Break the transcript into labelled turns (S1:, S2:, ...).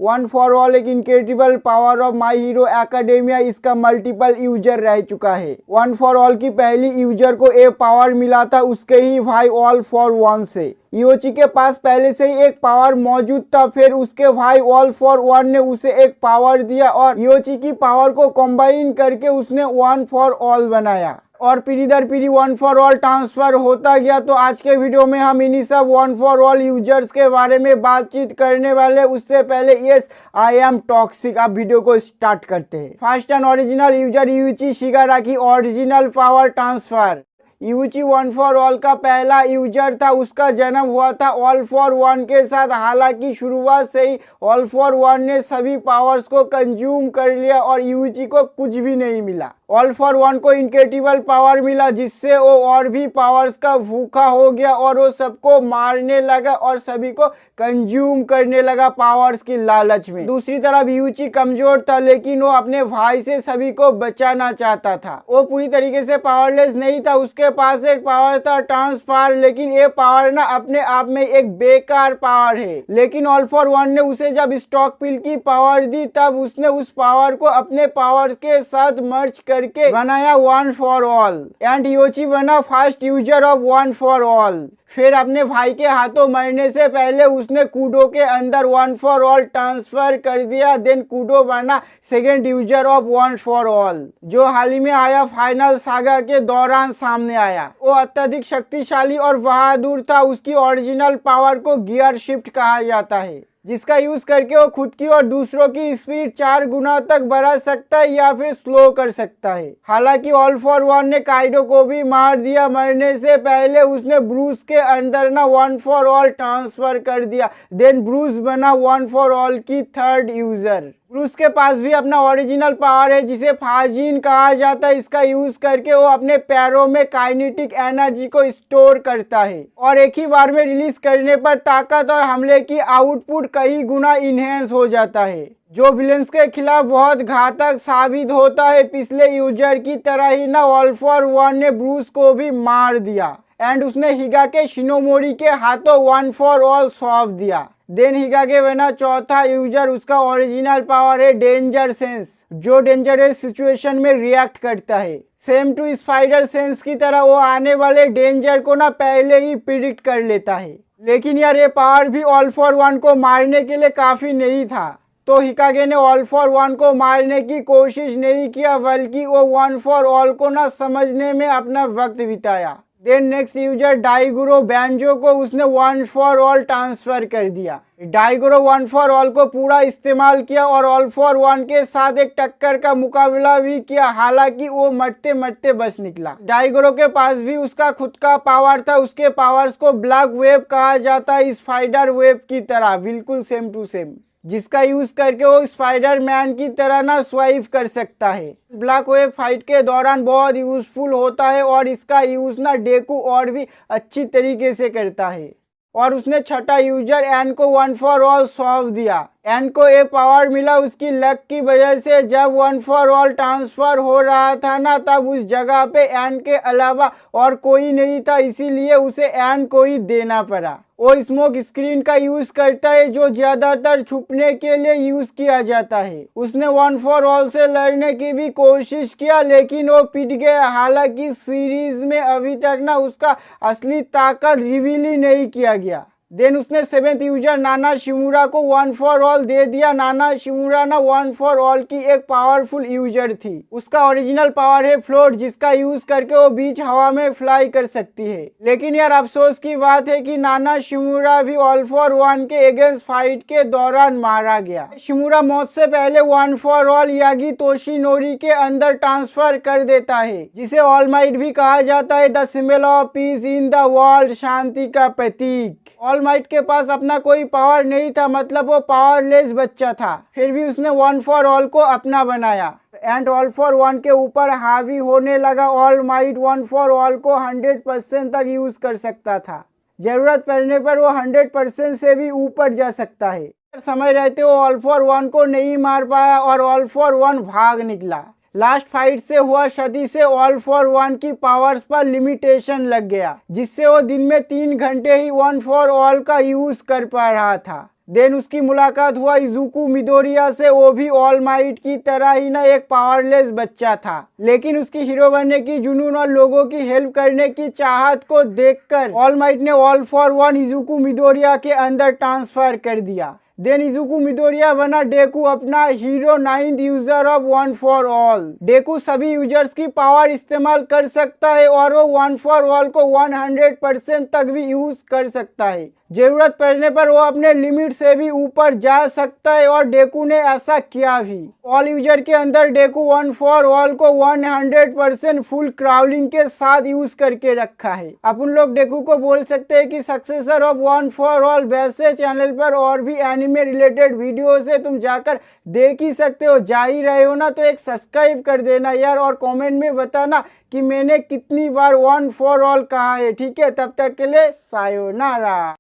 S1: One for all एक incredible power of my hero academia इसका multiple user रह चुका है। वन फॉर ऑल की पहली यूजर को एक पावर मिला था उसके ही भाई ऑल फॉर वन से। इओची के पास पहले से ही एक पावर मौजूद था, फिर उसके भाई ऑल फॉर वन ने उसे एक पावर दिया और इओची की पावर को कंबाइन करके उसने वन फॉर ऑल बनाया और पीढ़ी दर पीढ़ी वन फॉर ऑल ट्रांसफर होता गया। तो आज के वीडियो में हम इन्हीं सब वन फॉर ऑल यूजर्स के बारे में बातचीत करने वाले। उससे पहले यस आई एम टॉक्सिक, आप वीडियो को स्टार्ट करते हैं। First and original user Yoichi Shigaraki original power transfer. Yoichi one for all का पहला यूजर था, उसका जन्म हुआ था ऑल फॉर वन के साथ। हालांकि शुरुआत से ही ऑल फॉर वन ने सभी पावर्स को कंज्यूम कर लिया और यूची को कुछ भी नहीं मिला। ऑल फॉर वन को इनक्रेडिबल पावर मिला जिससे वो और भी पावर्स का भूखा हो गया और वो सबको मारने लगा और सभी को कंज्यूम करने लगा पावर्स की लालच में। दूसरी तरफ यूची कमजोर था लेकिन वो अपने भाई से सभी को बचाना चाहता था। वो पूरी तरीके से पावरलेस नहीं था, उसके पास एक पावर था ट्रांसफर, लेकिन ये पावर ना अपने आप में एक बेकार पावर है। लेकिन ऑल फॉर वन ने उसे जब स्टॉक पिल की पावर दी तब उसने उस पावर को अपने पावर के साथ मर्ज करके बनाया वन फॉर ऑल एंड इओची बना first user of one for all. फिर अपने भाई के हाथों मरने से पहले उसने कूडो के अंदर वन फॉर ऑल ट्रांसफर कर दिया। देन कूडो बना second user of one for all जो हाल ही में आया फाइनल सागा के दौरान सामने आया। वो अत्यधिक शक्तिशाली और बहादुर था। उसकी ओरिजिनल पावर को गियर शिफ्ट कहा जाता है जिसका यूज करके वो खुद की और दूसरों की स्पीड 4 गुना तक बढ़ा सकता है या फिर स्लो कर सकता है। हालांकि ऑल फॉर वन ने काइडो को भी मार दिया। मरने से पहले उसने ब्रूस के अंदर ना वन फॉर ऑल ट्रांसफर कर दिया। देन ब्रूस बना वन फॉर ऑल की थर्ड यूजर। ब्रूस के पास भी अपना ओरिजिनल पावर है जिसे फाजिन कहा जाता है। इसका यूज करके वो अपने पैरों में काइनेटिक एनर्जी को स्टोर करता है और एक ही बार में रिलीज करने पर ताकत और हमले की आउटपुट कई गुना इनहेंस हो जाता है जो विलेंस के खिलाफ बहुत घातक साबित होता है। पिछले यूजर की तरह ही ना ऑल फॉर वन ने ब्रूस को भी मार दिया एंड उसने हिगाके शिनोमोरी के हाथों वन फॉर ऑल सौंप दिया। देन हिगाके बना चौथा यूजर। उसका ओरिजिनल पावर है डेंजर सेंस जो डेंजरस सिचुएशन में रिएक्ट करता है। सेम टू स्पाइडर सेंस की तरह वो आने वाले डेंजर को ना पहले ही प्रिडिक्ट कर लेता है। लेकिन यार ये पावर भी ऑल फॉर वन को मारने के लिए काफी नहीं था, तो हिकागे ने ऑल फॉर वन को मारने की कोशिश नहीं किया बल्कि वो वन फॉर ऑल को ना समझने में अपना वक्त बिताया। देन नेक्स्ट यूजर डाइगुरो बैंजो को उसने वन फॉर ऑल ट्रांसफर कर दिया। डाइगुरो वन फॉर ऑल को पूरा इस्तेमाल किया और ऑल फॉर वन के साथ एक टक्कर का मुकाबला भी किया। हालांकि वो मरते मरते बच निकला। डाइगुरो के पास भी उसका खुद का पावर था। उसके पावर्स को ब्लैक वेव कहा जाता है, स्पाइडर वेव की तरह बिल्कुल सेम टू सेम, जिसका यूज करके वो स्पाइडर मैन की तरह ना स्वाइप कर सकता है। ब्लैक वेव फाइट के दौरान बहुत यूजफुल होता है और इसका यूज ना डेकू और भी अच्छी तरीके से करता है। और उसने छठा यूजर एन को वन फॉर ऑल सौंप दिया। एन को ये पावर मिला उसकी लक की वजह से। जब वन फॉर ऑल ट्रांसफर हो रहा था ना तब उस जगह पे एन के अलावा और कोई नहीं था, इसीलिए उसे एन को ही देना पड़ा। वो स्मोक स्क्रीन का यूज करता है जो ज्यादातर छुपने के लिए यूज किया जाता है। उसने वन फॉर ऑल से लड़ने की भी कोशिश किया लेकिन वो पिट गया। हालांकि सीरीज में अभी तक ना उसका असली ताकत रिवील ही नहीं किया गया। देन उसने सेवेंथ यूजर नाना शिमुरा को वन फॉर ऑल दे दिया। नाना शिमुरा ना वन फॉर ऑल की एक पावरफुल यूजर थी। उसका ओरिजिनल पावर है फ्लोट जिसका यूज करके वो बीच हवा में फ्लाई कर सकती है। लेकिन यार अफसोस की बात है कि नाना शिमुरा भी ऑल फॉर वन के अगेंस्ट फाइट के दौरान मारा गया। शिमुरा मौत से पहले वन फॉर ऑल यागी तोशिनोरी के अंदर ट्रांसफर कर देता है जिसे ऑल माइट भी कहा जाता है, the symbol of peace in the world, शांति का प्रतीक। ऑल माइट के पास अपना कोई पावर नहीं था, मतलब वो पावरलेस बच्चा था। फिर भी उसने वन फॉर ऑल को अपना बनाया एंड ऑल फॉर वन के ऊपर हावी होने लगा। All might one for all को 100% तक यूज कर सकता था। जरूरत पड़ने पर वो 100% से भी ऊपर जा सकता है। समय रहते वो ऑल फॉर वन को नहीं मार पाया और ऑल फॉर वन भाग निकला। लास्ट फाइट से हुआ क्षति से ऑल फॉर वन की पावर्स पर लिमिटेशन लग गया जिससे वो दिन में 3 घंटे ही वन फॉर ऑल का यूज कर पा रहा था। देन उसकी मुलाकात हुआ इजुकू मिडोरिया से। वो भी ऑल माइट की तरह ही ना एक पावरलेस बच्चा था, लेकिन उसकी हीरो बनने की जुनून और लोगों की हेल्प करने की चाहत को देखकर ऑल माइट ने ऑल फॉर वन इजुकू मिडोरिया के अंदर ट्रांसफर कर दिया। देन इजुकू मिडोरिया बना डेकू अपना hero 9th user of one for all. डेकू सभी यूजर्स की पावर इस्तेमाल कर सकता है और वो वन फॉर ऑल को 100% तक भी यूज कर सकता है। जरूरत पड़ने पर वो अपने लिमिट से भी ऊपर जा सकता है और डेकू ने ऐसा किया भी। ऑल यूजर के अंदर डेकू वन फॉर ऑल को 100% फुल क्राउलिंग के साथ यूज करके रखा है। अपन लोग डेकू को बोल सकते हैं कि successor of one for all. वैसे चैनल पर और भी एनिमे रिलेटेड वीडियोस है, तुम जाकर देख ही सकते हो। जा ही रहे हो ना तो एक सब्सक्राइब कर देना यार, और कमेंट में बताना कि मैंने कितनी बार वन फॉर ऑल कहा है। ठीक है, तब तक के लिए सायोनारा।